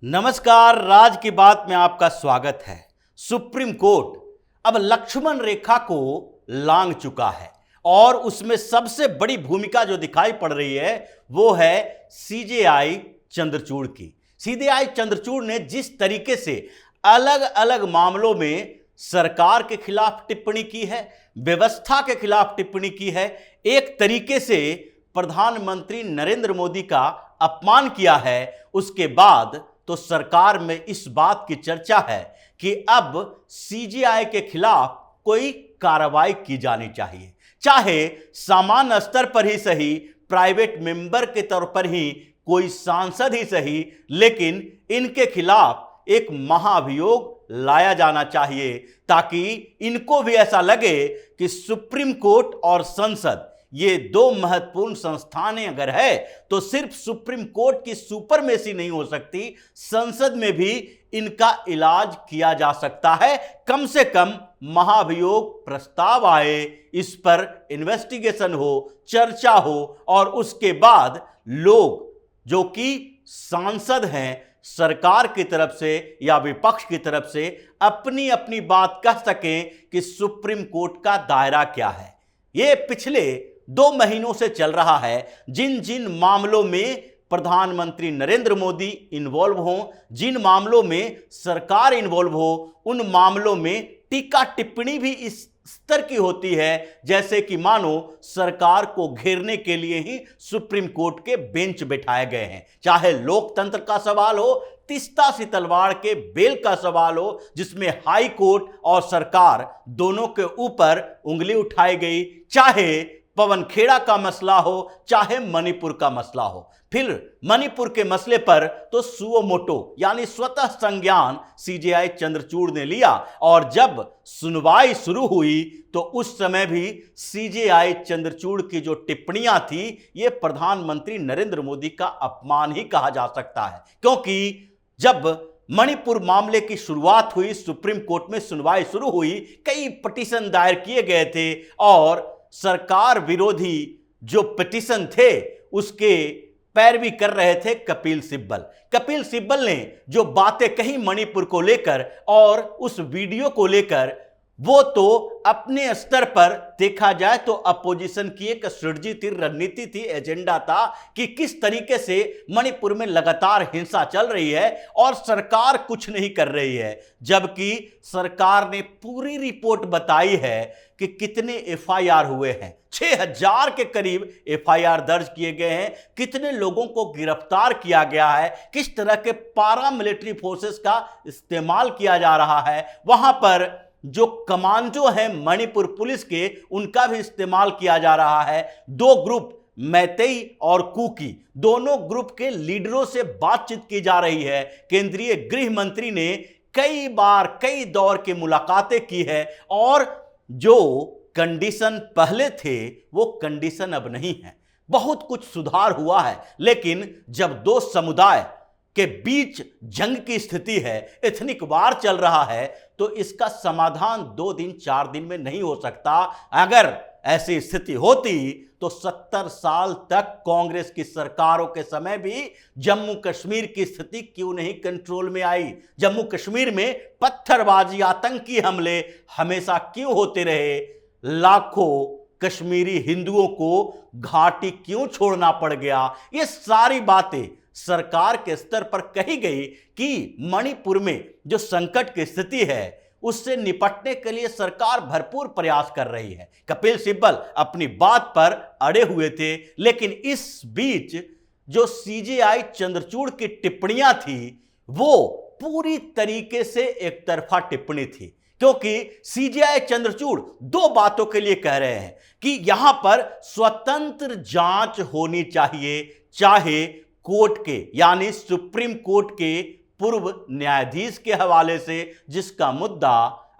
नमस्कार, राज की बात में आपका स्वागत है। सुप्रीम कोर्ट अब लक्ष्मण रेखा को लांघ चुका है और उसमें सबसे बड़ी भूमिका जो दिखाई पड़ रही है वो है सीजेआई चंद्रचूड़ की। सीजेआई चंद्रचूड़ ने जिस तरीके से अलग अलग मामलों में सरकार के खिलाफ टिप्पणी की है, व्यवस्था के खिलाफ टिप्पणी की है, एक तरीके से प्रधानमंत्री नरेंद्र मोदी का अपमान किया है, उसके बाद तो सरकार में इस बात की चर्चा है कि अब सीजेआई के खिलाफ कोई कार्रवाई की जानी चाहिए, चाहे सामान्य स्तर पर ही सही, प्राइवेट मेंबर के तौर पर ही, कोई सांसद ही सही, लेकिन इनके खिलाफ एक महाभियोग लाया जाना चाहिए ताकि इनको भी ऐसा लगे कि सुप्रीम कोर्ट और संसद ये दो महत्वपूर्ण संस्थानें अगर है तो सिर्फ सुप्रीम कोर्ट की सुपरमेसी नहीं हो सकती, संसद में भी इनका इलाज किया जा सकता है। कम से कम महाभियोग प्रस्ताव आए, इस पर इन्वेस्टिगेशन हो, चर्चा हो और उसके बाद लोग जो कि सांसद हैं सरकार की तरफ से या विपक्ष की तरफ से अपनी अपनी बात कह सकें कि सुप्रीम कोर्ट का दायरा क्या है। ये पिछले 2 महीनों से चल रहा है। जिन जिन मामलों में प्रधानमंत्री नरेंद्र मोदी इन्वॉल्व हो, जिन मामलों में सरकार इन्वॉल्व हो, उन मामलों में टीका टिप्पणी भी इस स्तर की होती है जैसे कि मानो सरकार को घेरने के लिए ही सुप्रीम कोर्ट के बेंच बिठाए गए हैं। चाहे लोकतंत्र का सवाल हो, तीस्ता सी तलवार के बेल का सवाल हो, जिसमें हाई कोर्ट और सरकार दोनों के ऊपर उंगली उठाई गई, चाहे पवन खेड़ा का मसला हो, चाहे मणिपुर का मसला हो। फिर मणिपुर के मसले पर तो सुओ मोटो यानी स्वतः संज्ञान सीजेआई चंद्रचूड़ ने लिया और जब सुनवाई शुरू हुई तो उस समय भी सीजेआई चंद्रचूड़ की जो टिप्पणियां थी ये प्रधानमंत्री नरेंद्र मोदी का अपमान ही कहा जा सकता है, क्योंकि जब मणिपुर मामले की शुरुआत हुई, सुप्रीम कोर्ट में सुनवाई शुरू हुई, कई पिटीशन दायर किए गए थे और सरकार विरोधी जो पिटीशन थे उसके पैरवी कर रहे थे कपिल सिब्बल। कपिल सिब्बल ने जो बातें कही मणिपुर को लेकर और उस वीडियो को लेकर, वो तो अपने स्तर पर देखा जाए तो अपोजिशन की एक स्ट्रेटजी थी, रणनीति थी, एजेंडा था कि किस तरीके से मणिपुर में लगातार हिंसा चल रही है और सरकार कुछ नहीं कर रही है, जबकि सरकार ने पूरी रिपोर्ट बताई है कि कितने एफआईआर हुए हैं, 6000 के करीब एफआईआर दर्ज किए गए हैं, कितने लोगों को गिरफ्तार किया गया है, किस तरह के पारा मिलिट्री फोर्सेस का इस्तेमाल किया जा रहा है, वहां पर जो कमांडो हैं मणिपुर पुलिस के उनका भी इस्तेमाल किया जा रहा है। 2 ग्रुप मैतेई और कुकी दोनों ग्रुप के लीडरों से बातचीत की जा रही है। केंद्रीय गृह मंत्री ने कई बार कई दौर की मुलाकातें की है और जो कंडीशन पहले थे वो कंडीशन अब नहीं है। बहुत कुछ सुधार हुआ है, लेकिन जब 2 समुदाय के बीच जंग की स्थिति है, एथनिक वार चल रहा है, तो इसका समाधान 2 दिन 4 दिन में नहीं हो सकता। अगर ऐसी स्थिति होती तो 70 साल तक कांग्रेस की सरकारों के समय भी जम्मू कश्मीर की स्थिति क्यों नहीं कंट्रोल में आई? जम्मू कश्मीर में पत्थरबाजी, आतंकी हमले हमेशा क्यों होते रहे? लाखों कश्मीरी हिंदुओं को घाटी क्यों छोड़ना पड़ गया? ये सारी बातें सरकार के स्तर पर कही गई कि मणिपुर में जो संकट की स्थिति है उससे निपटने के लिए सरकार भरपूर प्रयास कर रही है। कपिल सिब्बल अपनी बात पर अड़े हुए थे, लेकिन इस बीच जो सीजेआई चंद्रचूड़ की टिप्पणियां थी वो पूरी तरीके से एक तरफा टिप्पणी थी, क्योंकि सीजेआई चंद्रचूड़ 2 बातों के लिए कह रहे हैं कि यहां पर स्वतंत्र जांच होनी चाहिए, चाहे कोर्ट के यानी सुप्रीम कोर्ट के पूर्व न्यायाधीश के हवाले से जिसका मुद्दा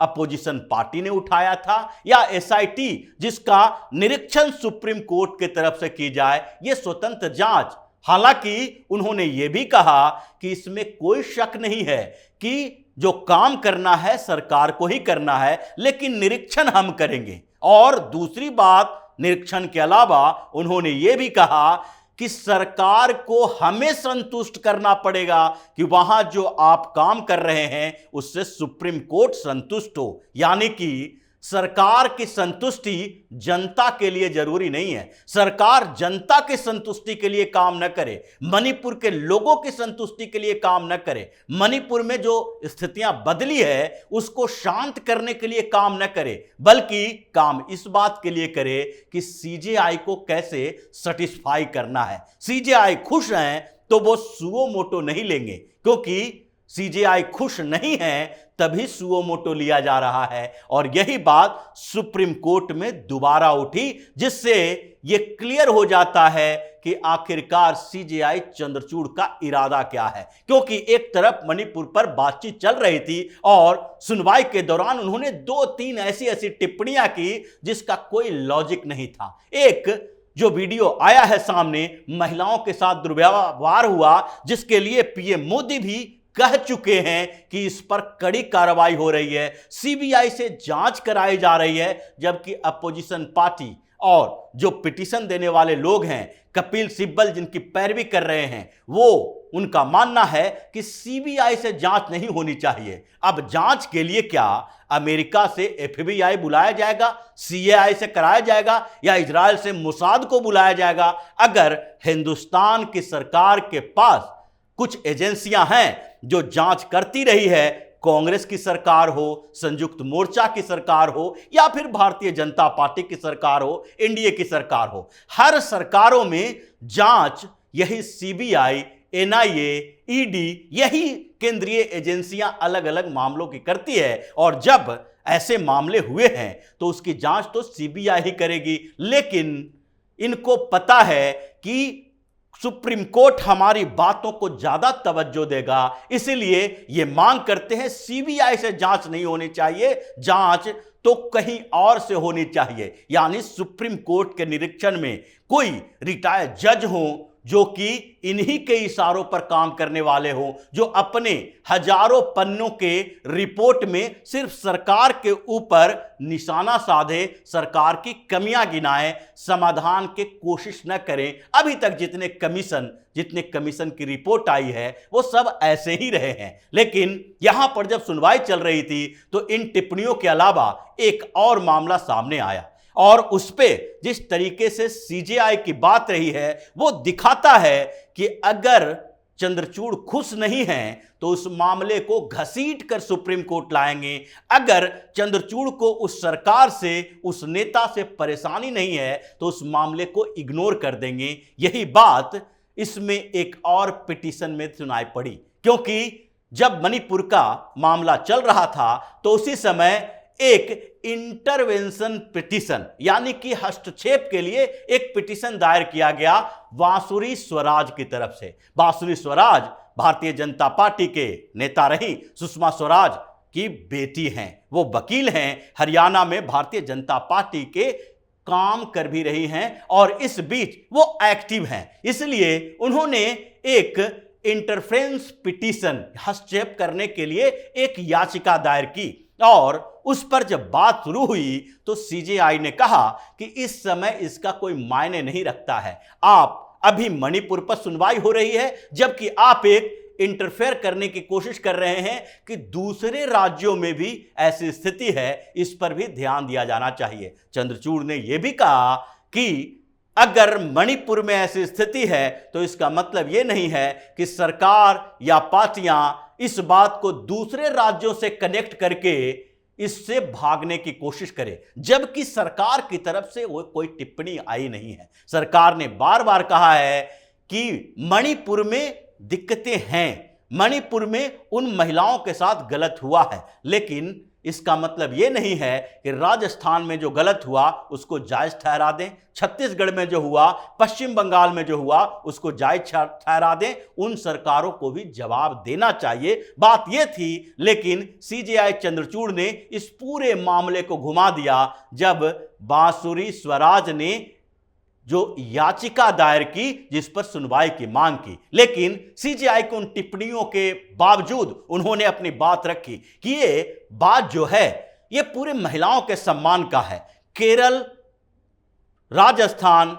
अपोजिशन पार्टी ने उठाया था, या एसआईटी जिसका निरीक्षण सुप्रीम कोर्ट की तरफ से की जाए, यह स्वतंत्र जांच। हालांकि उन्होंने यह भी कहा कि इसमें कोई शक नहीं है कि जो काम करना है सरकार को ही करना है, लेकिन निरीक्षण हम करेंगे। और दूसरी बात, निरीक्षण के अलावा उन्होंने यह भी कहा कि सरकार को हमें संतुष्ट करना पड़ेगा कि वहां जो आप काम कर रहे हैं उससे सुप्रीम कोर्ट संतुष्ट हो। यानी कि सरकार की संतुष्टि जनता के लिए जरूरी नहीं है। सरकार जनता की संतुष्टि के लिए काम न करे, मणिपुर के लोगों की संतुष्टि के लिए काम न करे, मणिपुर में जो स्थितियां बदली है उसको शांत करने के लिए काम न करे, बल्कि काम इस बात के लिए करे कि सीजेआई को कैसे सेटिस्फाई करना है। सीजेआई खुश हैं तो वो सुओ मोटो नहीं लेंगे, क्योंकि सीजेआई खुश नहीं है तभी सुओ मोटो लिया जा रहा है। और यही बात सुप्रीम कोर्ट में दोबारा उठी, जिससे यह क्लियर हो जाता है कि आखिरकार सीजेआई चंद्रचूड़ का इरादा क्या है। क्योंकि एक तरफ मणिपुर पर बातचीत चल रही थी और सुनवाई के दौरान उन्होंने 2-3 ऐसी टिप्पणियां की जिसका कोई लॉजिक नहीं था। एक जो वीडियो आया है सामने, महिलाओं के साथ दुर्व्यवहार हुआ, जिसके लिए पीएम मोदी भी कह चुके हैं कि इस पर कड़ी कार्रवाई हो रही है, सीबीआई से जांच कराई जा रही है। जबकि अपोजिशन पार्टी और जो पिटीशन देने वाले लोग हैं, कपिल सिब्बल जिनकी पैरवी कर रहे हैं, वो उनका मानना है कि सीबीआई से जांच नहीं होनी चाहिए। अब जांच के लिए क्या अमेरिका से एफबीआई बुलाया जाएगा, सीएआई से कराया जाएगा, या इजराइल से मोसाद को बुलाया जाएगा? अगर हिंदुस्तान की सरकार के पास कुछ एजेंसियां हैं जो जांच करती रही है, कांग्रेस की सरकार हो, संयुक्त मोर्चा की सरकार हो, या फिर भारतीय जनता पार्टी की सरकार हो, एनडीए की सरकार हो, हर सरकारों में जांच यही सीबीआई, एनआईए, ईडी, यही केंद्रीय एजेंसियां अलग अलग मामलों की करती है। और जब ऐसे मामले हुए हैं तो उसकी जांच तो सीबीआई ही करेगी। लेकिन इनको पता है कि सुप्रीम कोर्ट हमारी बातों को ज्यादा तवज्जो देगा, इसलिए ये मांग करते हैं सीबीआई से जांच नहीं होनी चाहिए, जांच तो कहीं और से होनी चाहिए। यानी सुप्रीम कोर्ट के निरीक्षण में कोई रिटायर्ड जज हो जो कि इन्हीं के इशारों पर काम करने वाले हो, जो अपने हजारों पन्नों के रिपोर्ट में सिर्फ सरकार के ऊपर निशाना साधे, सरकार की कमियां गिनाएं, समाधान की कोशिश न करें। अभी तक जितने कमीशन की रिपोर्ट आई है वो सब ऐसे ही रहे हैं। लेकिन यहां पर जब सुनवाई चल रही थी तो इन टिप्पणियों के अलावा एक और मामला सामने आया, और उस पे जिस तरीके से सीजेआई की बात रही है वो दिखाता है कि अगर चंद्रचूड़ खुश नहीं हैं तो उस मामले को घसीट कर सुप्रीम कोर्ट लाएंगे। अगर चंद्रचूड़ को उस सरकार से, उस नेता से परेशानी नहीं है तो उस मामले को इग्नोर कर देंगे। यही बात इसमें एक और पिटीशन में सुनाई पड़ी, क्योंकि जब मणिपुर का मामला चल रहा था तो उसी समय एक इंटरवेंशन पिटीशन यानी कि हस्तक्षेप के लिए एक पिटीशन दायर किया गया बांसुरी स्वराज की तरफ से। बांसुरी स्वराज भारतीय जनता पार्टी के नेता रही, सुषमा स्वराज की बेटी हैं, वो वकील हैं, हरियाणा में भारतीय जनता पार्टी के काम कर भी रही हैं और इस बीच वो एक्टिव हैं। इसलिए उन्होंने एक इंटरफेरेंस पिटीशन, हस्तक्षेप करने के लिए एक याचिका दायर की, और उस पर जब बात शुरू हुई तो सीजेआई ने कहा कि इस समय इसका कोई मायने नहीं रखता है। आप अभी मणिपुर पर सुनवाई हो रही है, जबकि आप एक इंटरफेयर करने की कोशिश कर रहे हैं कि दूसरे राज्यों में भी ऐसी स्थिति है, इस पर भी ध्यान दिया जाना चाहिए। चंद्रचूड़ ने यह भी कहा कि अगर मणिपुर में ऐसी स्थिति है तो इसका मतलब यह नहीं है कि सरकार या पार्टियां इस बात को दूसरे राज्यों से कनेक्ट करके इससे भागने की कोशिश करें, जबकि सरकार की तरफ से वो कोई टिप्पणी आई नहीं है। सरकार ने बार बार कहा है कि मणिपुर में दिक्कतें हैं, मणिपुर में उन महिलाओं के साथ गलत हुआ है, लेकिन इसका मतलब यह नहीं है कि राजस्थान में जो गलत हुआ उसको जायज ठहरा दें, छत्तीसगढ़ में जो हुआ, पश्चिम बंगाल में जो हुआ उसको जायज ठहरा दें। उन सरकारों को भी जवाब देना चाहिए, बात यह थी। लेकिन सीजेआई चंद्रचूड़ ने इस पूरे मामले को घुमा दिया जब बांसुरी स्वराज ने जो याचिका दायर की जिस पर सुनवाई की मांग की। लेकिन सीजेआई को उन टिप्पणियों के बावजूद उन्होंने अपनी बात रखी कि ये बात जो है ये पूरे महिलाओं के सम्मान का है। केरल, राजस्थान,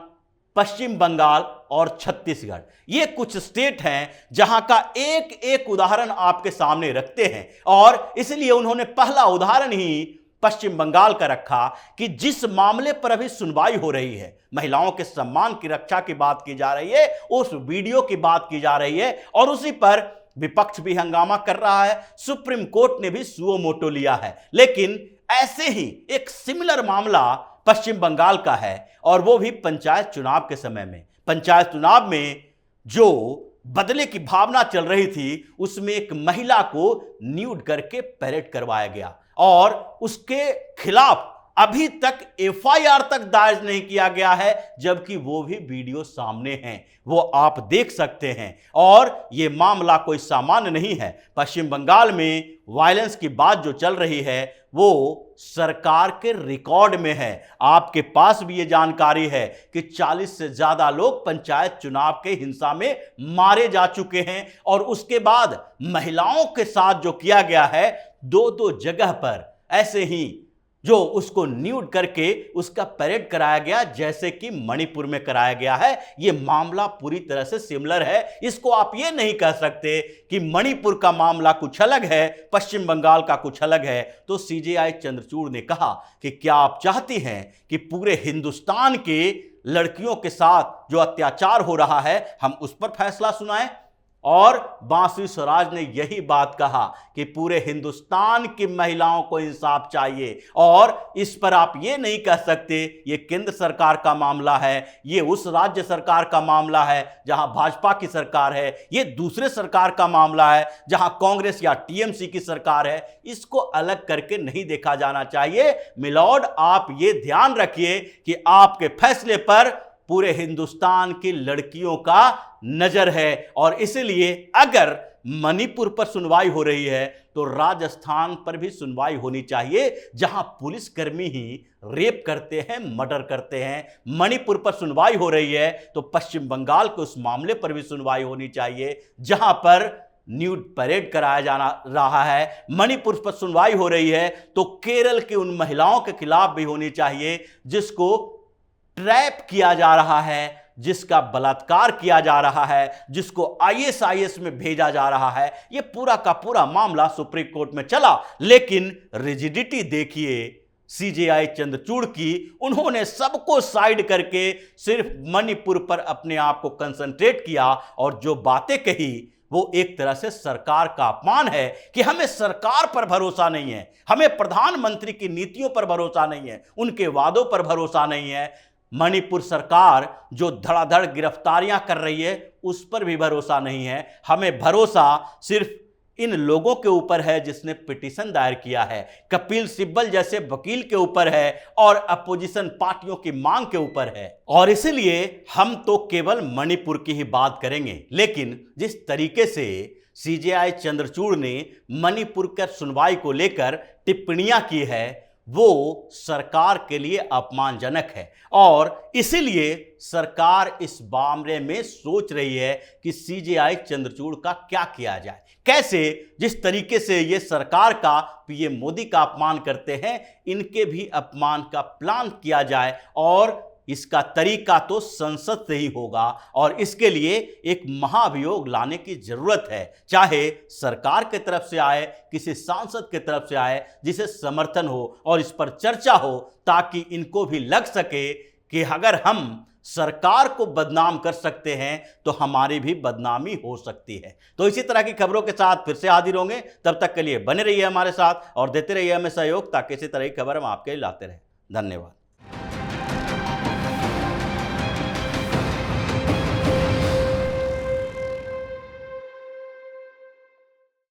पश्चिम बंगाल और छत्तीसगढ़, ये कुछ स्टेट हैं जहां का एक एक उदाहरण आपके सामने रखते हैं। और इसलिए उन्होंने पहला उदाहरण ही पश्चिम बंगाल का रखा कि जिस मामले पर अभी सुनवाई हो रही है, महिलाओं के सम्मान की रक्षा की बात की जा रही है, उस वीडियो की बात की जा रही है और उसी पर विपक्ष भी हंगामा कर रहा है, सुप्रीम कोर्ट ने भी सुओ मोटो लिया है। लेकिन ऐसे ही एक सिमिलर मामला पश्चिम बंगाल का है और वो भी पंचायत चुनाव के समय में। पंचायत चुनाव में जो बदले की भावना चल रही थी, उसमें एक महिला को न्यूड करके परेड करवाया गया और उसके खिलाफ अभी तक एफआईआर तक दायर नहीं किया गया है, जबकि वो भी वीडियो सामने हैं, वो आप देख सकते हैं। और ये मामला कोई सामान्य नहीं है। पश्चिम बंगाल में वायलेंस की बात जो चल रही है वो सरकार के रिकॉर्ड में है। आपके पास भी ये जानकारी है कि 40 से ज्यादा लोग पंचायत चुनाव के हिंसा में मारे जा चुके हैं और उसके बाद महिलाओं के साथ जो किया गया है, दो दो जगह पर ऐसे ही जो उसको न्यूड करके उसका परेड कराया गया, जैसे कि मणिपुर में कराया गया है। यह मामला पूरी तरह से सिमिलर है। इसको आप ये नहीं कह सकते कि मणिपुर का मामला कुछ अलग है, पश्चिम बंगाल का कुछ अलग है। तो सीजेआई चंद्रचूड़ ने कहा कि क्या आप चाहती हैं कि पूरे हिंदुस्तान के लड़कियों के साथ जो अत्याचार हो रहा है हम उस पर फैसला सुनाएं? और बांसुरी स्वराज ने यही बात कहा कि पूरे हिंदुस्तान की महिलाओं को इंसाफ चाहिए और इस पर आप ये नहीं कह सकते ये केंद्र सरकार का मामला है, ये उस राज्य सरकार का मामला है जहां भाजपा की सरकार है, ये दूसरे सरकार का मामला है जहां कांग्रेस या टीएमसी की सरकार है। इसको अलग करके नहीं देखा जाना चाहिए। मिलॉर्ड, आप ये ध्यान रखिए कि आपके फैसले पर पूरे हिंदुस्तान की लड़कियों का नजर है और इसलिए अगर मणिपुर पर सुनवाई हो रही है तो राजस्थान पर भी सुनवाई होनी चाहिए, जहां पुलिसकर्मी ही रेप करते हैं, मर्डर करते हैं। मणिपुर पर सुनवाई हो रही है तो पश्चिम बंगाल के उस मामले पर भी सुनवाई होनी चाहिए जहां पर न्यूड परेड कराया जाना रहा है। मणिपुर पर सुनवाई हो रही है तो केरल की उन महिलाओं के खिलाफ भी होनी चाहिए जिसको ट्रैप किया जा रहा है, जिसका बलात्कार किया जा रहा है, जिसको आईएसआईएस में भेजा जा रहा है। यह पूरा का पूरा मामला सुप्रीम कोर्ट में चला, लेकिन रिजिडिटी देखिए सीजेआई चंद्रचूड़ की। उन्होंने सबको साइड करके सिर्फ मणिपुर पर अपने आप को कंसंट्रेट किया और जो बातें कही वो एक तरह से सरकार का अपमान है कि हमें सरकार पर भरोसा नहीं है, हमें प्रधानमंत्री की नीतियों पर भरोसा नहीं है, उनके वादों पर भरोसा नहीं है। मणिपुर सरकार जो धड़ाधड़ गिरफ्तारियां कर रही है उस पर भी भरोसा नहीं है। हमें भरोसा सिर्फ इन लोगों के ऊपर है जिसने पिटीशन दायर किया है, कपिल सिब्बल जैसे वकील के ऊपर है और अपोजिशन पार्टियों की मांग के ऊपर है। और इसलिए हम तो केवल मणिपुर की ही बात करेंगे, लेकिन जिस तरीके से सीजेआई चंद्रचूड़ ने मणिपुर की सुनवाई को लेकर टिप्पणियां की है वो सरकार के लिए अपमानजनक है और इसीलिए सरकार इस मामले में सोच रही है कि सीजेआई चंद्रचूड़ का क्या किया जाए, कैसे जिस तरीके से ये सरकार का पीएम मोदी का अपमान करते हैं, इनके भी अपमान का प्लान किया जाए। और इसका तरीका तो संसद से ही होगा और इसके लिए एक महाभियोग लाने की जरूरत है, चाहे सरकार की तरफ से आए, किसी सांसद की तरफ से आए जिसे समर्थन हो और इस पर चर्चा हो, ताकि इनको भी लग सके कि अगर हम सरकार को बदनाम कर सकते हैं तो हमारी भी बदनामी हो सकती है। तो इसी तरह की खबरों के साथ फिर से हाजिर होंगे, तब तक के लिए बने रहिए हमारे साथ और देते रहिए हमें सहयोग, ताकि इसी तरह की खबर हम आपके लिए लाते रहें। धन्यवाद।